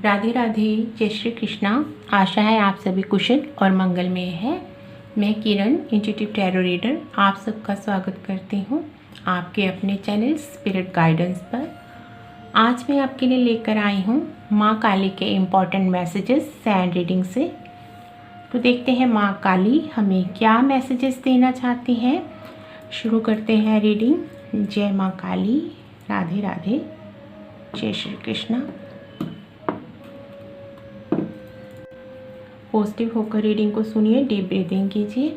राधे राधे, जय श्री कृष्णा। आशा है आप सभी कुशल और मंगलमय हैं। मैं किरण, इंट्यूटिव टैरो रीडर, आप सबका स्वागत करती हूँ आपके अपने चैनल स्पिरिट गाइडेंस पर। आज मैं आपके लिए लेकर आई हूँ माँ काली के इम्पॉर्टेंट मैसेजेस सैंड रीडिंग से। तो देखते हैं माँ काली हमें क्या मैसेजेस देना चाहती हैं। शुरू करते हैं रीडिंग। जय माँ काली, राधे राधे, जय श्री कृष्णा। पॉजिटिव होकर रीडिंग को सुनिए, डीप ब्रीदिंग कीजिए।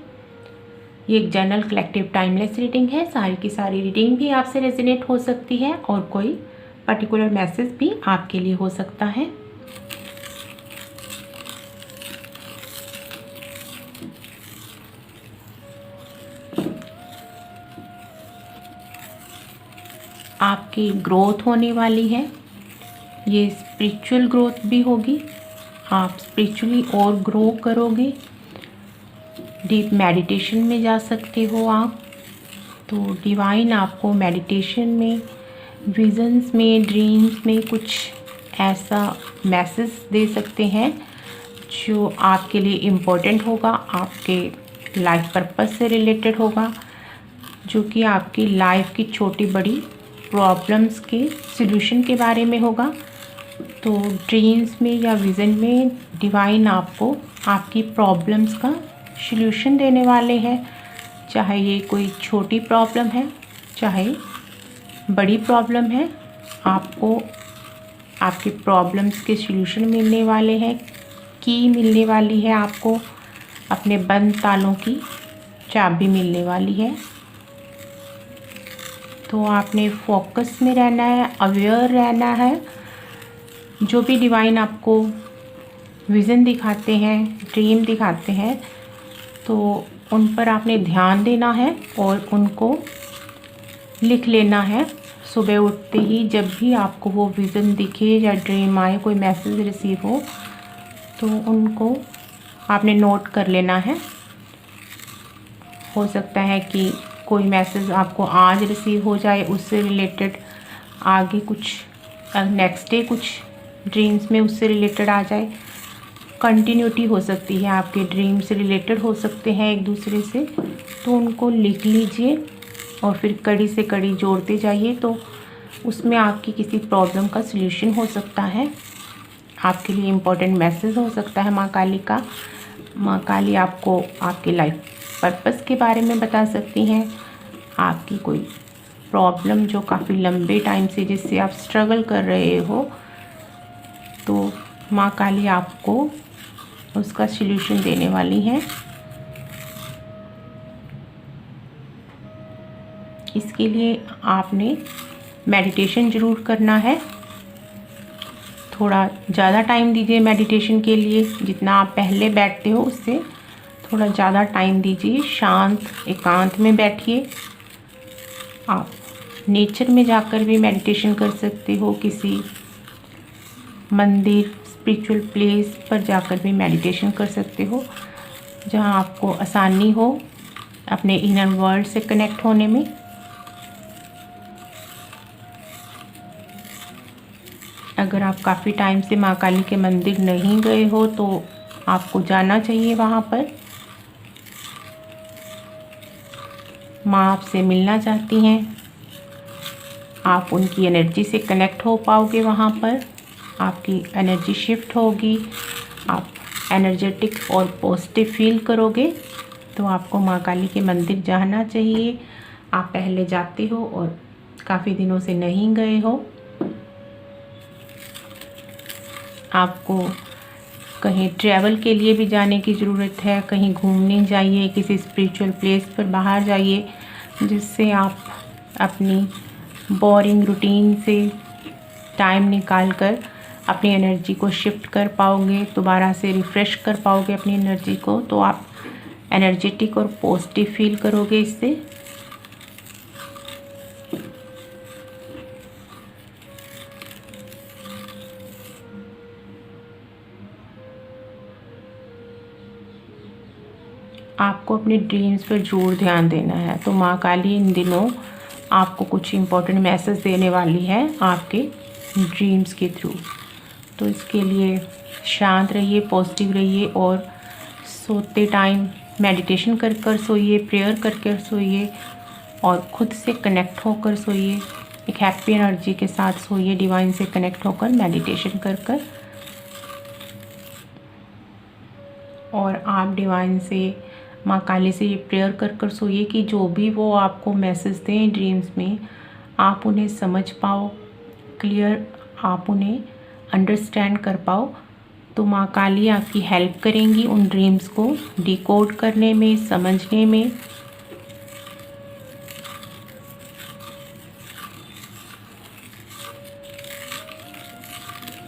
ये एक जनरल कलेक्टिव टाइमलेस रीडिंग है। सारी की सारी रीडिंग भी आपसे रेजोनेट हो सकती है और कोई पर्टिकुलर मैसेज भी आपके लिए हो सकता है। आपकी ग्रोथ होने वाली है, ये स्पिरिचुअल ग्रोथ भी होगी। आप स्पिरिचुअली और ग्रो करोगे। डीप मेडिटेशन में जा सकते हो आप। तो डिवाइन आपको मेडिटेशन में, विजन्स में, ड्रीम्स में कुछ ऐसा मैसेज दे सकते हैं जो आपके लिए इम्पोर्टेंट होगा, आपके लाइफ पर्पस से रिलेटेड होगा, जो कि आपकी लाइफ की छोटी बड़ी प्रॉब्लम्स के सॉल्यूशन के बारे में होगा। तो ड्रीम्स में या विज़न में डिवाइन आपको आपकी प्रॉब्लम्स का सॉल्यूशन देने वाले हैं। चाहे ये कोई छोटी प्रॉब्लम है, चाहे बड़ी प्रॉब्लम है, आपको आपकी प्रॉब्लम्स के सॉल्यूशन मिलने वाले हैं। की मिलने वाली है आपको, अपने बंद तालों की चाबी मिलने वाली है। तो आपने फोकस में रहना है, अवेयर रहना है। जो भी डिवाइन आपको विज़न दिखाते हैं, ड्रीम दिखाते हैं, तो उन पर आपने ध्यान देना है और उनको लिख लेना है। सुबह उठते ही जब भी आपको वो विज़न दिखे या ड्रीम आए, कोई मैसेज रिसीव हो, तो उनको आपने नोट कर लेना है। हो सकता है कि कोई मैसेज आपको आज रिसीव हो जाए, उससे रिलेटेड आगे कुछ नेक्स्ट डे कुछ ड्रीम्स में उससे रिलेटेड आ जाए। कंटिन्यूटी हो सकती है, आपके ड्रीम से रिलेटेड हो सकते हैं एक दूसरे से। तो उनको लिख लीजिए और फिर कड़ी से कड़ी जोड़ते जाइए, तो उसमें आपकी किसी प्रॉब्लम का सल्यूशन हो सकता है। आपके लिए इम्पोर्टेंट मैसेज हो सकता है माँ काली का। माँ काली आपको आपके लाइफ पर्पस के बारे में बता सकती हैं। आपकी कोई प्रॉब्लम जो काफ़ी लंबे टाइम से जिससे आप स्ट्रगल कर रहे हो, तो माँ काली आपको उसका सल्यूशन देने वाली है। इसके लिए आपने मेडिटेशन ज़रूर करना है। थोड़ा ज़्यादा टाइम दीजिए मेडिटेशन के लिए। जितना आप पहले बैठते हो उससे थोड़ा ज़्यादा टाइम दीजिए। शांत एकांत में बैठिए। आप नेचर में जाकर भी मेडिटेशन कर सकते हो, किसी मंदिर, स्पिरिचुअल प्लेस पर जाकर भी मेडिटेशन कर सकते हो, जहां आपको आसानी हो अपने इनर वर्ल्ड से कनेक्ट होने में। अगर आप काफ़ी टाइम से माँ काली के मंदिर नहीं गए हो तो आपको जाना चाहिए वहाँ पर। माँ आपसे मिलना चाहती हैं, आप उनकी एनर्जी से कनेक्ट हो पाओगे। वहाँ पर आपकी एनर्जी शिफ्ट होगी, आप एनर्जेटिक और पॉजिटिव फील करोगे। तो आपको माँ काली के मंदिर जाना चाहिए। आप पहले जाते हो और काफ़ी दिनों से नहीं गए हो। आपको कहीं ट्रैवल के लिए भी जाने की ज़रूरत है, कहीं घूमने जाइए, किसी स्पिरिचुअल प्लेस पर बाहर जाइए, जिससे आप अपनी बोरिंग रूटीन से टाइम निकाल कर अपनी एनर्जी को शिफ्ट कर पाओगे, दोबारा से रिफ़्रेश कर पाओगे अपनी एनर्जी को। तो आप एनर्जेटिक और पॉजिटिव फील करोगे इससे। आपको अपने ड्रीम्स पर ज़रूर ध्यान देना है। तो माँ काली इन दिनों आपको कुछ इम्पोर्टेंट मैसेज देने वाली है आपके ड्रीम्स के थ्रू। तो इसके लिए शांत रहिए, पॉजिटिव रहिए और सोते टाइम मेडिटेशन कर कर सोइए, प्रेयर कर कर सोइए और खुद से कनेक्ट होकर सोइए। एक हैप्पी एनर्जी के साथ सोइए, डिवाइन से कनेक्ट होकर मेडिटेशन कर कर। और आप डिवाइन से, माँ काली से ये प्रेयर कर कर सोइए कि जो भी वो आपको मैसेज दें ड्रीम्स में, आप उन्हें समझ पाओ, क्लियर आप उन्हें अंडरस्टैंड कर पाओ। तो माँ काली आपकी हेल्प करेंगी उन ड्रीम्स को डिकोड करने में, समझने में।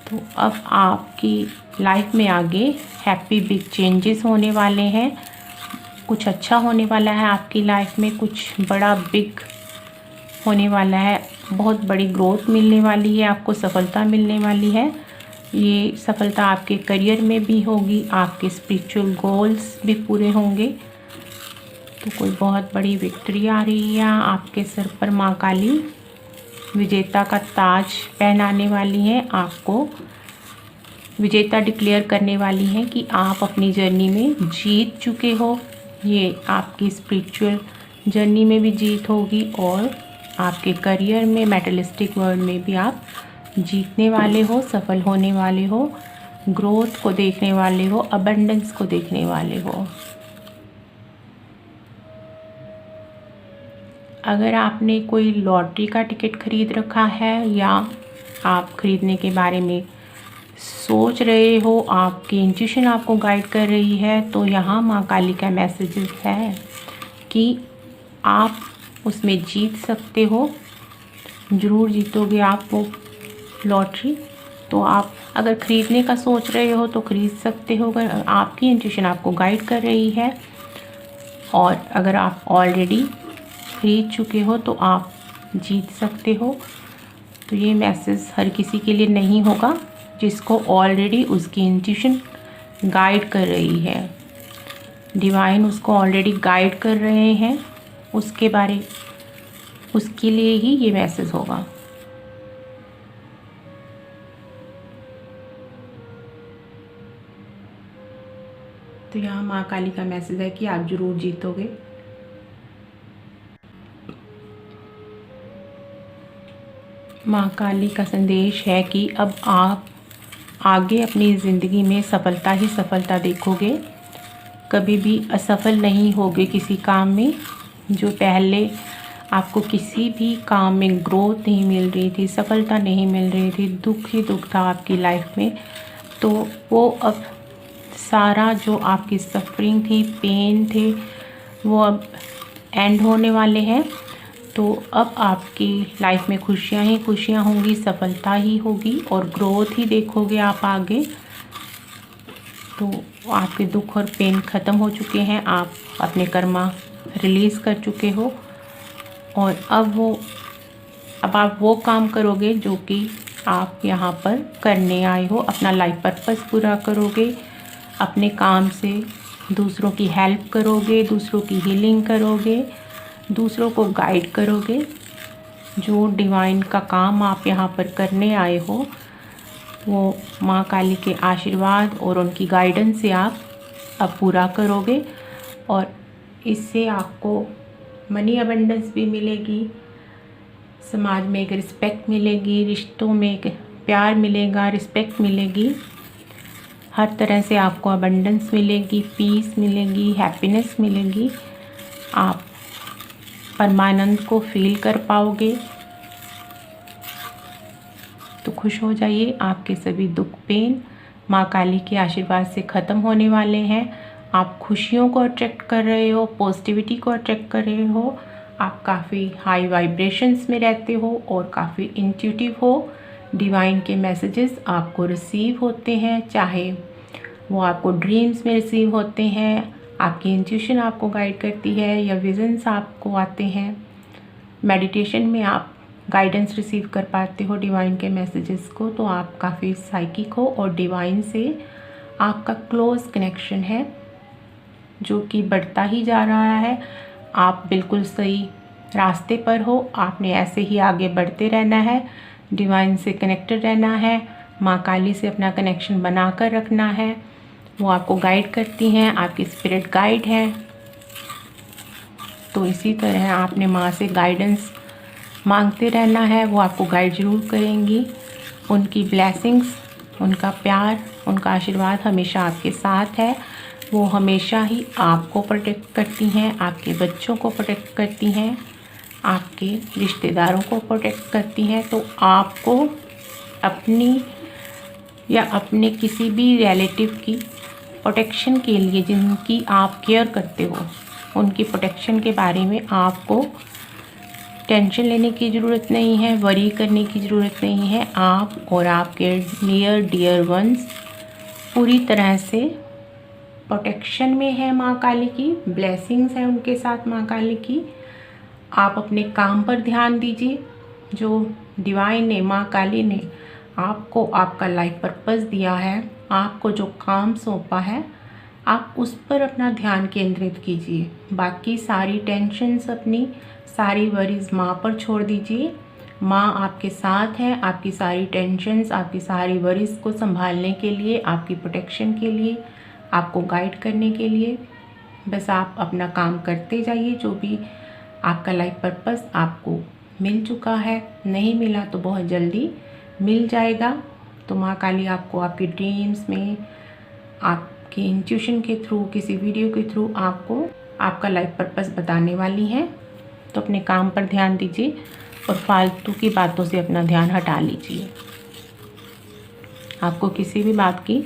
तो अब आपकी लाइफ में आगे हैप्पी बिग चेंजेस होने वाले हैं, कुछ अच्छा होने वाला है आपकी लाइफ में, कुछ बड़ा बिग होने वाला है, बहुत बड़ी ग्रोथ मिलने वाली है, आपको सफलता मिलने वाली है। ये सफलता आपके करियर में भी होगी, आपके स्पिरिचुअल गोल्स भी पूरे होंगे। तो कोई बहुत बड़ी विक्ट्री आ रही है आपके सर पर। माँ काली विजेता का ताज पहनाने वाली हैं, आपको विजेता डिक्लेयर करने वाली हैं कि आप अपनी जर्नी में जीत चुके हो। ये आपकी स्पिरिचुअल जर्नी में भी जीत होगी और आपके करियर में, मेटलिस्टिक वर्ल्ड में भी आप जीतने वाले हो, सफल होने वाले हो, ग्रोथ को देखने वाले हो, अबंडेंस को देखने वाले हो। अगर आपने कोई लॉटरी का टिकट खरीद रखा है या आप खरीदने के बारे में सोच रहे हो, आपकी इंट्यूशन आपको गाइड कर रही है, तो यहाँ माँ काली का मैसेजेस है कि आप उसमें जीत सकते हो, ज़रूर जीतोगे आप वो लॉटरी। तो आप अगर ख़रीदने का सोच रहे हो तो ख़रीद सकते हो, अगर आपकी इंट्यूशन आपको गाइड कर रही है। और अगर आप ऑलरेडी खरीद चुके हो तो आप जीत सकते हो। तो ये मैसेज हर किसी के लिए नहीं होगा जिसको ऑलरेडी उसकी इंट्यूशन गाइड कर रही है, डिवाइन उसको ऑलरेडी गाइड कर रहे हैं, उसके लिए ही ये मैसेज होगा। तो यहाँ माँ काली का मैसेज है कि आप ज़रूर जीतोगे। माँ काली का संदेश है कि अब आप आगे अपनी ज़िंदगी में सफलता ही सफलता देखोगे, कभी भी असफल नहीं होगे किसी काम में। जो पहले आपको किसी भी काम में ग्रोथ नहीं मिल रही थी, सफलता नहीं मिल रही थी, दुख ही दुख था आपकी लाइफ में, तो वो अब सारा जो आपकी सफरिंग थी, पेन थे, वो अब एंड होने वाले हैं। तो अब आपकी लाइफ में खुशियाँ ही खुशियाँ होंगी, सफलता ही होगी और ग्रोथ ही देखोगे आप आगे। तो आपके दुख और पेन ख़त्म हो चुके हैं, आप अपने कर्मा रिलीज़ कर चुके हो और अब आप वो काम करोगे जो कि आप यहाँ पर करने आए हो। अपना लाइफ पर्पस पूरा करोगे, अपने काम से दूसरों की हेल्प करोगे, दूसरों की हीलिंग करोगे, दूसरों को गाइड करोगे। जो डिवाइन का काम आप यहाँ पर करने आए हो वो माँ काली के आशीर्वाद और उनकी गाइडेंस से आप अब पूरा करोगे और इससे आपको मनी अबंडेंस भी मिलेगी, समाज में एक रिस्पेक्ट मिलेगी, रिश्तों में एक प्यार मिलेगा, रिस्पेक्ट मिलेगी, हर तरह से आपको अबंडेंस मिलेगी, पीस मिलेगी, हैप्पीनेस मिलेगी। आप परमानंद को फील कर पाओगे। तो खुश हो जाइए, आपके सभी दुख पेन माँ काली के आशीर्वाद से ख़त्म होने वाले हैं। आप खुशियों को अट्रैक्ट कर रहे हो, पॉजिटिविटी को अट्रैक्ट कर रहे हो, आप काफ़ी हाई वाइब्रेशंस में रहते हो और काफ़ी इंट्यूटिव हो। डिवाइन के मैसेजेस आपको रिसीव होते हैं, चाहे वो आपको ड्रीम्स में रिसीव होते हैं, आपकी इंट्यूशन आपको गाइड करती है या विजन्स आपको आते हैं, मेडिटेशन में आप गाइडेंस रिसीव कर पाते हो डिवाइन के मैसेजेस को। तो आप काफ़ी साइकिक हो और डिवाइन से आपका क्लोज कनेक्शन है जो कि बढ़ता ही जा रहा है। आप बिल्कुल सही रास्ते पर हो, आपने ऐसे ही आगे बढ़ते रहना है, डिवाइन से कनेक्टेड रहना है, माँ काली से अपना कनेक्शन बना कर रखना है। वो आपको गाइड करती हैं, आपकी स्पिरिट गाइड है। तो इसी तरह आपने माँ से गाइडेंस मांगते रहना है, वो आपको गाइड ज़रूर करेंगी। उनकी ब्लेसिंग्स, उनका प्यार, उनका आशीर्वाद हमेशा आपके साथ है। वो हमेशा ही आपको प्रोटेक्ट करती हैं, आपके बच्चों को प्रोटेक्ट करती हैं, आपके रिश्तेदारों को प्रोटेक्ट करती हैं। तो आपको अपनी या अपने किसी भी रिलेटिव की प्रोटेक्शन के लिए, जिनकी आप केयर करते हो, उनकी प्रोटेक्शन के बारे में आपको टेंशन लेने की ज़रूरत नहीं है, वरी करने की ज़रूरत नहीं है। आप और आपके नियर डियर वंस पूरी तरह से प्रोटेक्शन में है माँ काली की, ब्लेसिंग्स है उनके साथ माँ काली की। आप अपने काम पर ध्यान दीजिए। जो डिवाइन ने, माँ काली ने आपको आपका लाइफ पर्पस दिया है, आपको जो काम सौंपा है, आप उस पर अपना ध्यान केंद्रित कीजिए। बाकी सारी टेंशन्स, अपनी सारी वरीज माँ पर छोड़ दीजिए। माँ आपके साथ है, आपकी सारी टेंशन्स, आपकी सारी वरीज को संभालने के लिए, आपकी प्रोटेक्शन के लिए, आपको गाइड करने के लिए। बस आप अपना काम करते जाइए। जो भी आपका लाइफ पर्पस आपको मिल चुका है, नहीं मिला तो बहुत जल्दी मिल जाएगा। तो माँ काली आपको आपके ड्रीम्स में, आपके इंट्यूशन के थ्रू, किसी वीडियो के थ्रू आपको आपका लाइफ पर्पस बताने वाली हैं। तो अपने काम पर ध्यान दीजिए और फालतू की बातों से अपना ध्यान हटा लीजिए। आपको किसी भी बात की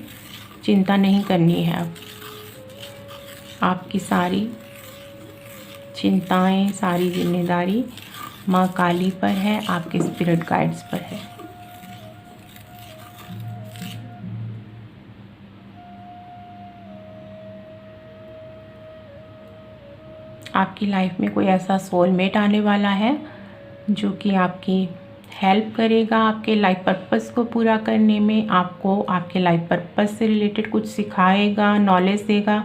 चिंता नहीं करनी है। अब आपकी सारी चिंताएं, सारी जिम्मेदारी माँ काली पर है, आपके स्पिरिट गाइड्स पर है। आपकी लाइफ में कोई ऐसा सोलमेट आने वाला है जो कि आपकी हेल्प करेगा आपके लाइफ पर्पस को पूरा करने में। आपको आपके लाइफ पर्पस से रिलेटेड कुछ सिखाएगा, नॉलेज देगा।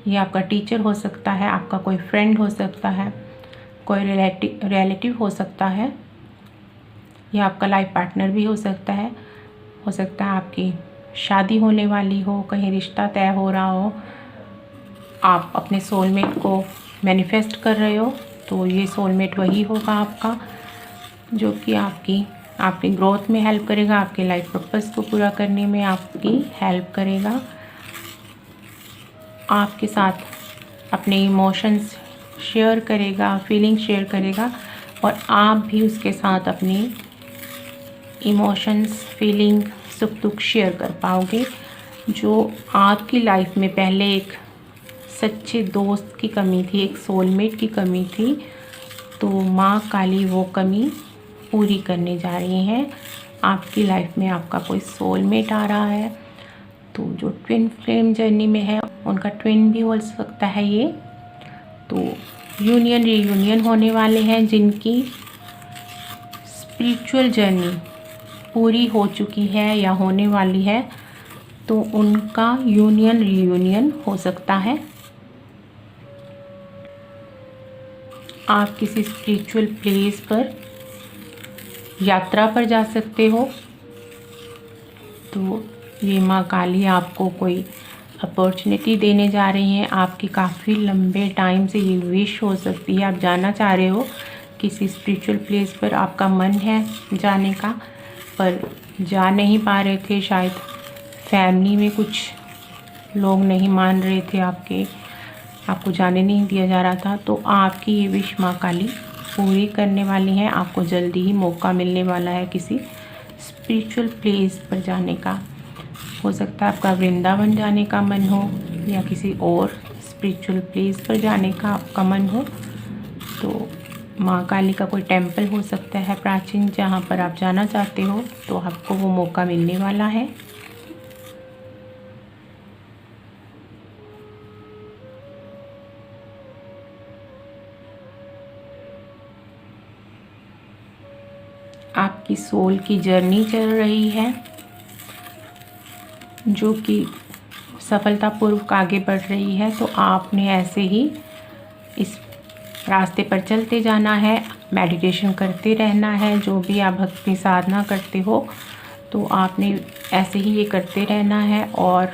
ये आपका टीचर हो सकता है, आपका कोई फ्रेंड हो सकता है, कोई रिलेटिव हो सकता है, या आपका लाइफ पार्टनर भी हो सकता है। हो सकता है आपकी शादी होने वाली हो, कहीं रिश्ता तय हो रहा हो, आप अपने सोलमेट को मैनिफेस्ट कर रहे हो, तो ये सोलमेट वही होगा आपका, जो कि आपकी ग्रोथ में हेल्प करेगा, आपके लाइफ पर्पस को पूरा करने में आपकी हेल्प करेगा, आपके साथ अपने इमोशंस शेयर करेगा, फीलिंग शेयर करेगा, और आप भी उसके साथ अपनी इमोशंस, फीलिंग, सुख दुख शेयर कर पाओगे। जो आपकी लाइफ में पहले एक सच्चे दोस्त की कमी थी, एक सोलमेट की कमी थी, तो माँ काली वो कमी पूरी करने जा रही हैं। आपकी लाइफ में आपका कोई सोलमेट आ रहा है, तो जो ट्विन फ्लेम जर्नी में है, उनका ट्विन भी हो सकता है ये। तो यूनियन रीयूनियन होने वाले हैं, जिनकी स्पिरिचुअल जर्नी पूरी हो चुकी है या होने वाली है, तो उनका यूनियन रीयूनियन हो सकता है। आप किसी स्पिरिचुअल प्लेस पर यात्रा पर जा सकते हो। तो ये माँ काली आपको कोई अपॉर्चुनिटी देने जा रही हैं। आपकी काफ़ी लंबे टाइम से ये विश हो सकती है, आप जाना चाह रहे हो किसी स्पिरिचुअल प्लेस पर, आपका मन है जाने का, पर जा नहीं पा रहे थे। शायद फैमिली में कुछ लोग नहीं मान रहे थे, आपको जाने नहीं दिया जा रहा था। तो आपकी ये विश माँ काली पूरी करने वाली हैं। आपको जल्दी ही मौका मिलने वाला है किसी स्पिरिचुअल प्लेस पर जाने का। हो सकता है आपका वृंदावन जाने का मन हो, या किसी और स्पिरिचुअल प्लेस पर जाने का आपका मन हो। तो माँ काली का कोई टेम्पल हो सकता है प्राचीन, जहाँ पर आप जाना चाहते हो, तो आपको वो मौका मिलने वाला है। आपकी सोल की जर्नी चल रही है, जो कि सफलतापूर्वक आगे बढ़ रही है। तो आपने ऐसे ही इस रास्ते पर चलते जाना है, मेडिटेशन करते रहना है। जो भी आप भक्ति साधना करते हो, तो आपने ऐसे ही ये करते रहना है और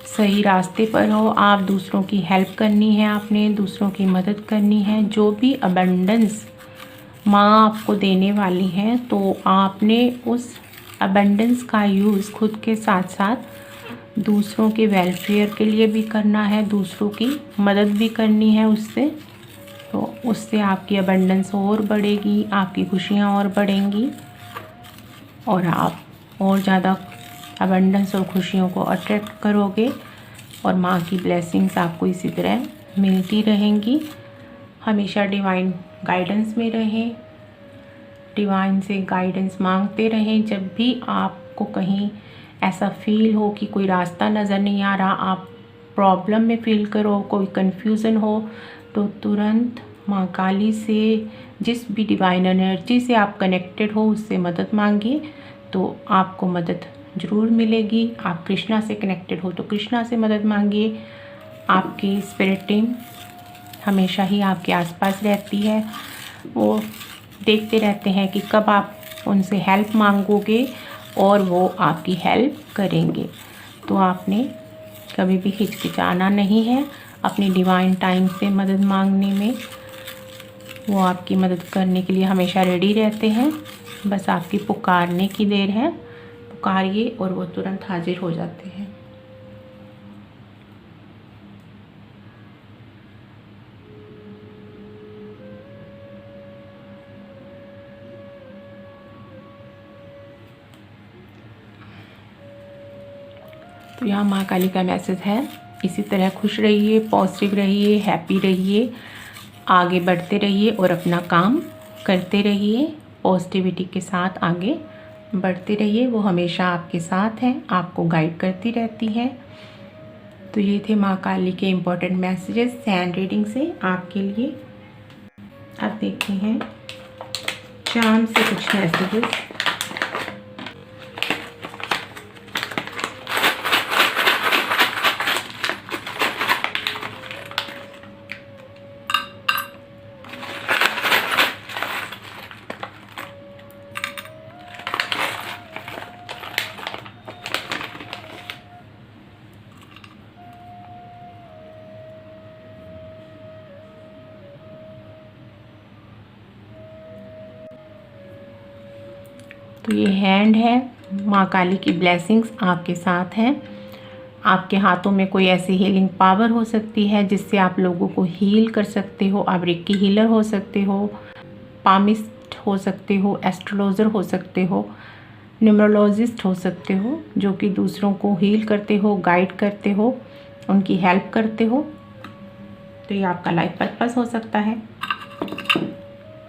सही रास्ते पर हो आप। दूसरों की हेल्प करनी है, आपने दूसरों की मदद करनी है। जो भी अबंडेंस माँ आपको देने वाली है तो आपने उस अबंडेंस का यूज़ खुद के साथ साथ दूसरों के वेलफेयर के लिए भी करना है, दूसरों की मदद भी करनी है उससे। तो उससे आपकी अबंडेंस और बढ़ेगी, आपकी खुशियाँ और बढ़ेंगी और आप और ज़्यादा अबंडेंस और खुशियों को अट्रैक्ट करोगे और माँ की ब्लेसिंग्स आपको इसी तरह मिलती रहेंगी। हमेशा डिवाइन गाइडेंस में रहें, डिवाइन से गाइडेंस मांगते रहें। जब भी आपको कहीं ऐसा फील हो कि कोई रास्ता नज़र नहीं आ रहा, आप प्रॉब्लम में फील करो, कोई कन्फ्यूज़न हो, तो तुरंत माँ काली से, जिस भी डिवाइन एनर्जी से आप कनेक्टेड हो उससे मदद मांगिए, तो आपको मदद ज़रूर मिलेगी। आप कृष्णा से कनेक्टेड हो तो कृष्णा से मदद मांगिए। आपकी स्पिरिट टीम हमेशा ही आपके आसपास रहती है, वो देखते रहते हैं कि कब आप उनसे हेल्प मांगोगे और वो आपकी हेल्प करेंगे। तो आपने कभी भी हिचकिचाना नहीं है अपनी डिवाइन टाइम से मदद मांगने में। वो आपकी मदद करने के लिए हमेशा रेडी रहते हैं, बस आपकी पुकारने की देर है। पुकारिए और वो तुरंत हाजिर हो जाते हैं। तो यहाँ माँ काली का मैसेज है, इसी तरह खुश रहिए, पॉजिटिव रहिए, हैप्पी रहिए, आगे बढ़ते रहिए और अपना काम करते रहिए। पॉजिटिविटी के साथ आगे बढ़ते रहिए, वो हमेशा आपके साथ हैं, आपको गाइड करती रहती है। तो ये थे माँ काली के इम्पोर्टेंट मैसेजेस सैंड रीडिंग से आपके लिए। अब देखते हैं चांद से कुछ मैसेजेस। तो ये हैंड है, माँ काली की ब्लेसिंग्स आपके साथ हैं। आपके हाथों में कोई ऐसी हीलिंग पावर हो सकती है जिससे आप लोगों को हील कर सकते हो। आप रेकी हीलर हो सकते हो, पामिस्ट हो सकते हो, एस्ट्रोलॉजर हो सकते हो, न्यूमरोलॉजिस्ट हो सकते हो, जो कि दूसरों को हील करते हो, गाइड करते हो, उनकी हेल्प करते हो। तो ये आपका लाइफ पर्पस हो सकता है।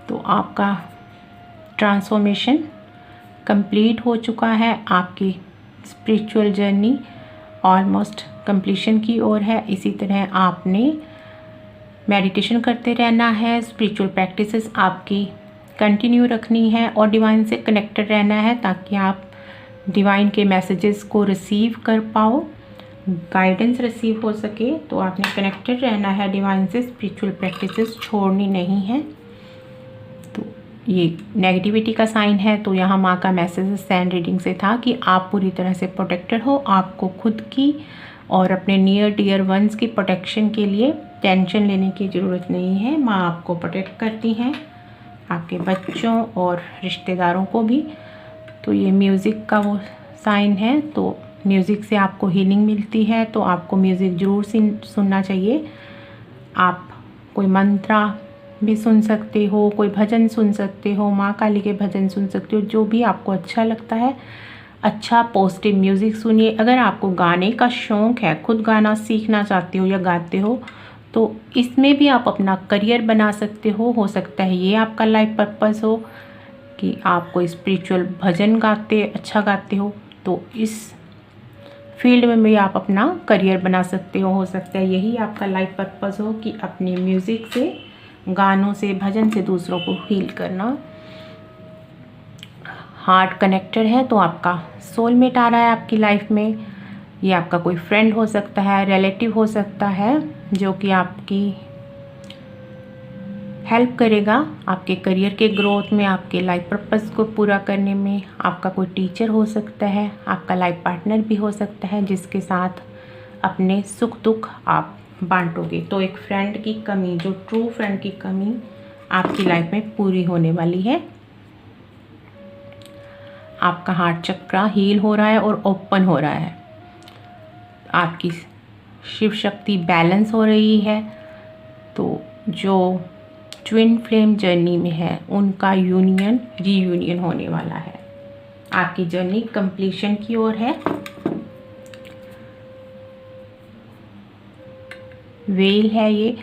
तो आपका ट्रांसफॉर्मेशन कंप्लीट हो चुका है, आपकी स्पिरिचुअल जर्नी ऑलमोस्ट कंप्लीशन की ओर है। इसी तरह आपने मेडिटेशन करते रहना है, स्पिरिचुअल प्रैक्टिसेस आपकी कंटिन्यू रखनी है और डिवाइन से कनेक्टेड रहना है ताकि आप डिवाइन के मैसेजेस को रिसीव कर पाओ, गाइडेंस रिसीव हो सके। तो आपने कनेक्टेड रहना है डिवाइन से, स्पिरिचुअल प्रैक्टिसेस छोड़नी नहीं है। तो ये नेगेटिविटी का साइन है, तो यहाँ माँ का मैसेज सैंड रीडिंग से था कि आप पूरी तरह से प्रोटेक्टेड हो। आपको खुद की और अपने नियर डियर वंस की प्रोटेक्शन के लिए टेंशन लेने की ज़रूरत नहीं है। माँ आपको प्रोटेक्ट करती हैं, आपके बच्चों और रिश्तेदारों को भी। तो ये म्यूज़िक का वो साइन है, तो म्यूज़िक से आपको हीलिंग मिलती है, तो आपको म्यूज़िक ज़रूर सुनना चाहिए। आप कोई मंत्रा भी सुन सकते हो, कोई भजन सुन सकते हो, माँ काली के भजन सुन सकते हो, जो भी आपको अच्छा लगता है। अच्छा पॉजिटिव म्यूज़िक सुनिए। अगर आपको गाने का शौक़ है, खुद गाना सीखना चाहते हो या गाते हो, तो इसमें भी आप अपना करियर बना सकते हो सकता है ये आपका लाइफ पर्पस हो कि आप कोई स्पिरिचुअल भजन गाते, अच्छा गाते हो, तो इस फील्ड में भी आप अपना करियर बना सकते हो सकता है यही आपका लाइफ पर्पस हो कि अपने म्यूज़िक से, गानों से, भजन से दूसरों को हील करना। हार्ट कनेक्टेड है तो आपका सोलमेट आ रहा है आपकी लाइफ में। ये आपका कोई फ्रेंड हो सकता है, रिलेटिव हो सकता है, जो कि आपकी हेल्प करेगा आपके करियर के ग्रोथ में, आपके लाइफ पर्पस को पूरा करने में। आपका कोई टीचर हो सकता है, आपका लाइफ पार्टनर भी हो सकता है, जिसके साथ अपने सुख दुख आप बांटोगे। तो एक फ्रेंड की कमी, जो ट्रू फ्रेंड की कमी आपकी लाइफ में पूरी होने वाली है। आपका हार्ट चक्र हील हो रहा है और ओपन हो रहा है। आपकी शिव शक्ति बैलेंस हो रही है। तो जो ट्विन फ्लेम जर्नी में है उनका यूनियन रीयूनियन होने वाला है। आपकी जर्नी कंप्लीशन की ओर है। वेल है ये।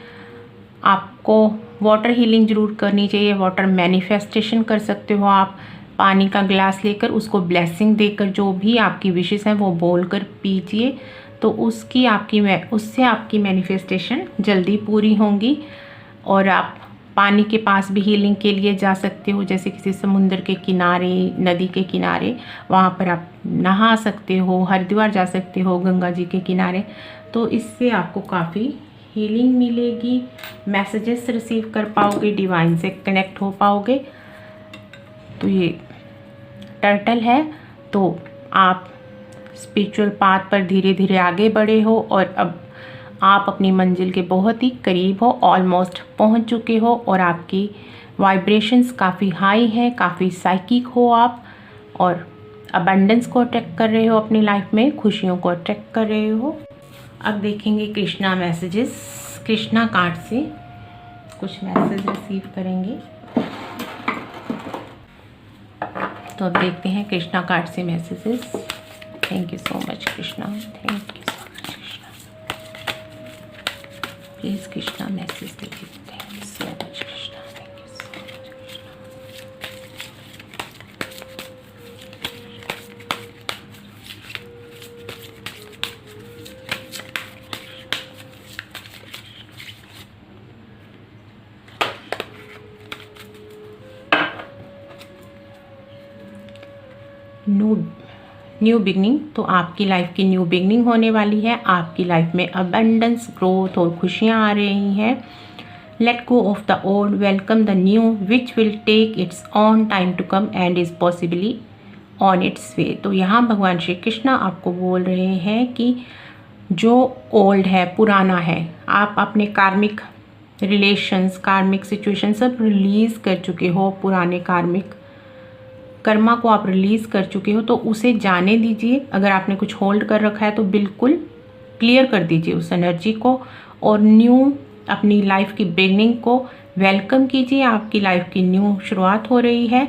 आपको वाटर हीलिंग ज़रूर करनी चाहिए। वाटर मैनिफेस्टेशन कर सकते हो आप। पानी का ग्लास लेकर उसको ब्लेसिंग देकर जो भी आपकी विशेस हैं वो बोलकर पीजिए, तो उससे आपकी मैनिफेस्टेशन जल्दी पूरी होंगी। और आप पानी के पास भी हीलिंग के लिए जा सकते हो, जैसे किसी समुद्र के किनारे, नदी के किनारे, वहाँ पर आप नहा सकते हो। हरिद्वार जा सकते हो, गंगा जी के किनारे। तो इससे आपको काफ़ी हीलिंग मिलेगी, मैसेजेस रिसीव कर पाओगे, डिवाइन से कनेक्ट हो पाओगे। तो ये टर्टल है। तो आप स्पिरिचुअल पाथ पर धीरे धीरे आगे बढ़े हो और अब आप अपनी मंजिल के बहुत ही करीब हो, ऑलमोस्ट पहुंच चुके हो। और आपकी वाइब्रेशंस काफ़ी हाई हैं, काफ़ी साइकिक हो आप, और अबंडेंस को अट्रैक्ट कर रहे हो अपनी लाइफ में, खुशियों को अट्रैक्ट कर रहे हो। अब देखेंगे कृष्णा मैसेजेस। कृष्णा कार्ड से कुछ मैसेज रिसीव करेंगे। तो अब देखते हैं कृष्णा कार्ड से messages. Thank you so much Krishna, thank you so much Krishna. Please Krishna message दीजिए। Thank you so much Krishna, thank you so much Krishna. New beginning. तो आपकी लाइफ की न्यू बिगनिंग होने वाली है। आपकी लाइफ में अबंडेंस, ग्रोथ और खुशियाँ आ रही हैं। Let go of the old, welcome the new which will take its own time to come and is possibly on its way. तो यहाँ भगवान श्री कृष्ण आपको बोल रहे हैं कि जो ओल्ड है, पुराना है, आप अपने कार्मिक रिलेशंस, कार्मिक सिचुएशन सब रिलीज़ कर चुके हो। पुराने कार्मिक कर्मा को आप रिलीज़ कर चुके हो, तो उसे जाने दीजिए। अगर आपने कुछ होल्ड कर रखा है तो बिल्कुल क्लियर कर दीजिए उस एनर्जी को, और न्यू अपनी लाइफ की बिगनिंग को वेलकम कीजिए। आपकी लाइफ की न्यू शुरुआत हो रही है।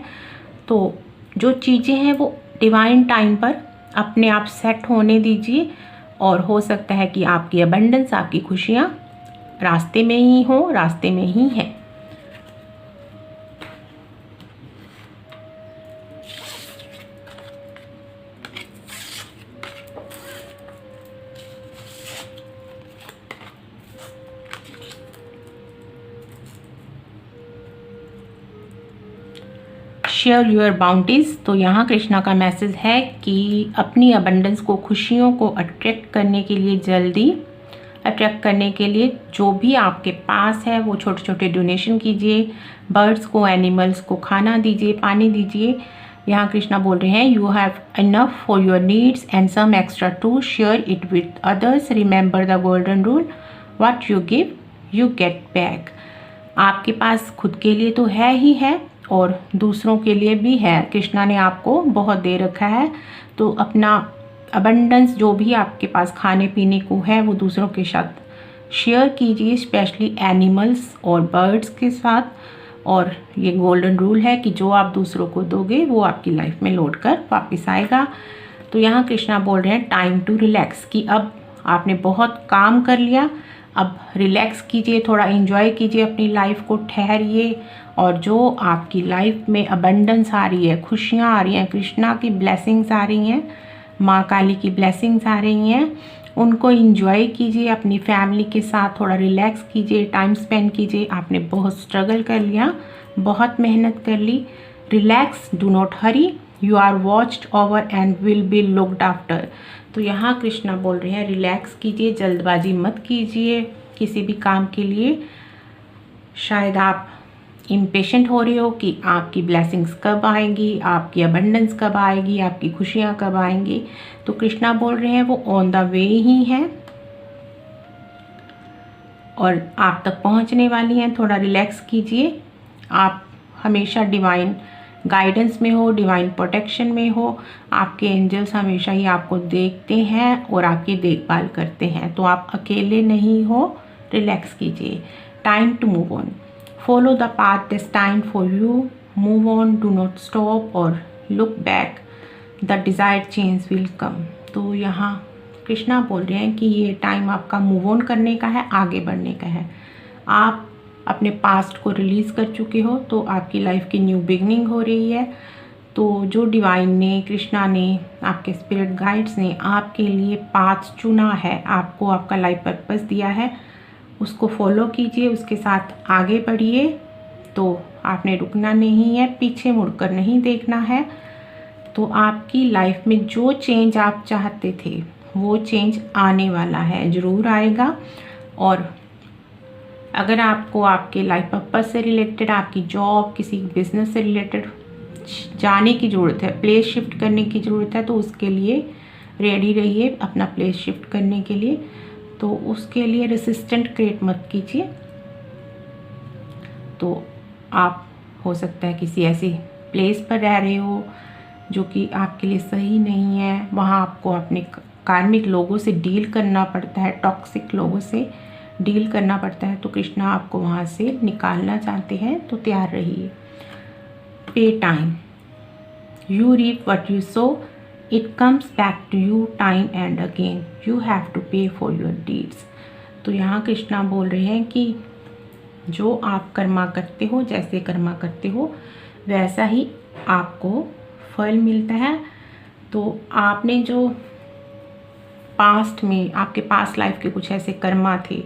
तो जो चीज़ें हैं वो डिवाइन टाइम पर अपने आप सेट होने दीजिए, और हो सकता है कि आपकी अबंडेंस, आपकी खुशियाँ रास्ते में ही हो, रास्ते में ही है। Share your bounties. तो यहाँ कृष्णा का मैसेज है कि अपनी अबंडेंस को, खुशियों को अट्रैक्ट करने के लिए, जल्दी अट्रैक्ट करने के लिए जो भी आपके पास है वो छोटे छोटे डोनेशन कीजिए। बर्ड्स को, एनिमल्स को खाना दीजिए, पानी दीजिए। यहाँ कृष्णा बोल रहे हैं you have enough for your needs and some extra to share it with others. Remember the golden rule, what you give you get back. आपके पास खुद के लिए तो है ही है और दूसरों के लिए भी है। कृष्णा ने आपको बहुत दे रखा है, तो अपना अबंडेंस जो भी आपके पास खाने पीने को है वो दूसरों के साथ शेयर कीजिए, स्पेशली एनिमल्स और बर्ड्स के साथ। और ये गोल्डन रूल है कि जो आप दूसरों को दोगे वो आपकी लाइफ में लौट कर वापस आएगा। तो यहाँ कृष्णा बोल रहे हैं टाइम टू रिलैक्स, कि अब आपने बहुत काम कर लिया, अब रिलैक्स कीजिए, थोड़ा एंजॉय कीजिए अपनी लाइफ को, ठहरिए। और जो आपकी लाइफ में अबंडेंस आ रही है, खुशियाँ आ रही हैं, कृष्णा की ब्लेसिंग्स आ रही हैं, माँ काली की ब्लेसिंग्स आ रही हैं, उनको एंजॉय कीजिए। अपनी फैमिली के साथ थोड़ा रिलैक्स कीजिए, टाइम स्पेंड कीजिए। आपने बहुत स्ट्रगल कर लिया, बहुत मेहनत कर ली। Relax, do not hurry, you are watched over and will be looked after. तो यहाँ कृष्णा बोल रहे हैं रिलैक्स कीजिए, जल्दबाजी मत कीजिए किसी भी काम के लिए। शायद आप इम्पेशेंट हो रहे हो कि आपकी ब्लेसिंग्स कब आएंगी, आपकी अबंडेंस कब आएगी, आपकी खुशियाँ कब आएंगी, तो कृष्णा बोल रहे हैं वो ऑन द वे ही हैं और आप तक पहुंचने वाली हैं। थोड़ा रिलैक्स कीजिए। आप हमेशा डिवाइन गाइडेंस में हो, डिवाइन प्रोटेक्शन में हो। आपके एंजल्स हमेशा ही आपको देखते हैं और आपकी देखभाल करते हैं, तो आप अकेले नहीं हो। रिलैक्स कीजिए। Time to move on, follow the path destined for you, move on, do not stop और look back, the desired change will come. तो यहाँ कृष्णा बोल रहे हैं कि ये टाइम आपका मूव ऑन करने का है, आगे बढ़ने का है। आप अपने पास्ट को रिलीज़ कर चुके हो, तो आपकी लाइफ की न्यू बिगनिंग हो रही है। तो जो डिवाइन ने, कृष्णा ने, आपके स्पिरिट गाइड्स ने आपके लिए पाथ चुना है, आपको आपका लाइफ पर्पस दिया है, उसको फॉलो कीजिए, उसके साथ आगे बढ़िए। तो आपने रुकना नहीं है, पीछे मुड़कर नहीं देखना है। तो आपकी लाइफ में जो चेंज आप चाहते थे वो चेंज आने वाला है, ज़रूर आएगा। और अगर आपको आपके लाइफ पर्पस से रिलेटेड, आपकी जॉब, किसी बिजनेस से रिलेटेड जाने की ज़रूरत है, प्लेस शिफ्ट करने की ज़रूरत है, तो उसके लिए रेडी रहिए अपना प्लेस शिफ्ट करने के लिए। तो उसके लिए रेसिस्टेंट क्रिएट मत कीजिए। तो आप हो सकता है किसी ऐसी प्लेस पर रह रहे हो जो कि आपके लिए सही नहीं है, वहाँ आपको अपने कार्मिक लोगों से डील करना पड़ता है, टॉक्सिक लोगों से डील करना पड़ता है। तो कृष्णा आपको वहाँ से निकालना चाहते हैं, तो तैयार रहिए। Pay time, you reap what you sow, it comes back to you time and again, you have to pay for your deeds. तो यहाँ कृष्णा बोल रहे हैं कि जो आप कर्मा करते हो, जैसे कर्मा करते हो वैसा ही आपको फल मिलता है। तो आपने जो पास्ट में, आपके पास्ट लाइफ के कुछ ऐसे कर्मा थे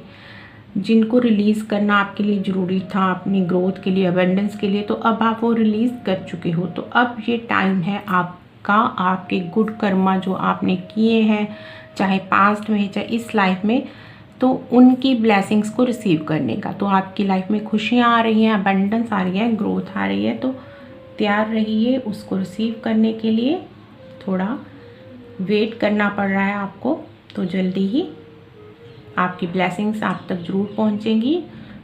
जिनको रिलीज़ करना आपके लिए ज़रूरी था, अपनी ग्रोथ के लिए, अबंडेंस के लिए, तो अब आप वो रिलीज़ कर चुके हो। तो अब ये टाइम है आपका, आपके गुड कर्मा जो आपने किए हैं, चाहे पास्ट में चाहे इस लाइफ में, तो उनकी ब्लेसिंग्स को रिसीव करने का। तो आपकी लाइफ में खुशियाँ आ रही हैं, अबंडेंस आ रही है, ग्रोथ आ रही है, तो तैयार रहिए उसको रिसीव करने के लिए। थोड़ा वेट करना पड़ रहा है आपको, तो जल्दी ही आपकी ब्लेसिंग्स आप तक ज़रूर पहुंचेंगी,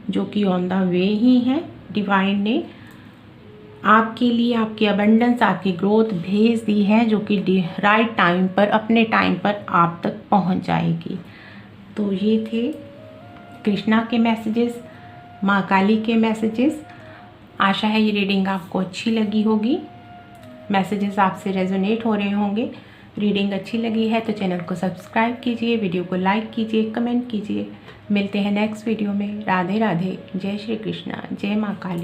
जो कि ऑन द वे ही हैं। डिवाइन ने आपके लिए आपकी अबंडेंस, आपकी ग्रोथ भेज दी है, जो कि राइट टाइम पर, अपने टाइम पर आप तक पहुंच जाएगी। तो ये थे कृष्णा के मैसेजेस, माँ काली के मैसेजेस। आशा है ये रीडिंग आपको अच्छी लगी होगी, मैसेजेस आपसे रेजोनेट हो रहे होंगे। रीडिंग अच्छी लगी है तो चैनल को सब्सक्राइब कीजिए, वीडियो को लाइक कीजिए, कमेंट कीजिए। मिलते हैं नेक्स्ट वीडियो में। राधे राधे, जय श्री कृष्णा, जय माँ काली।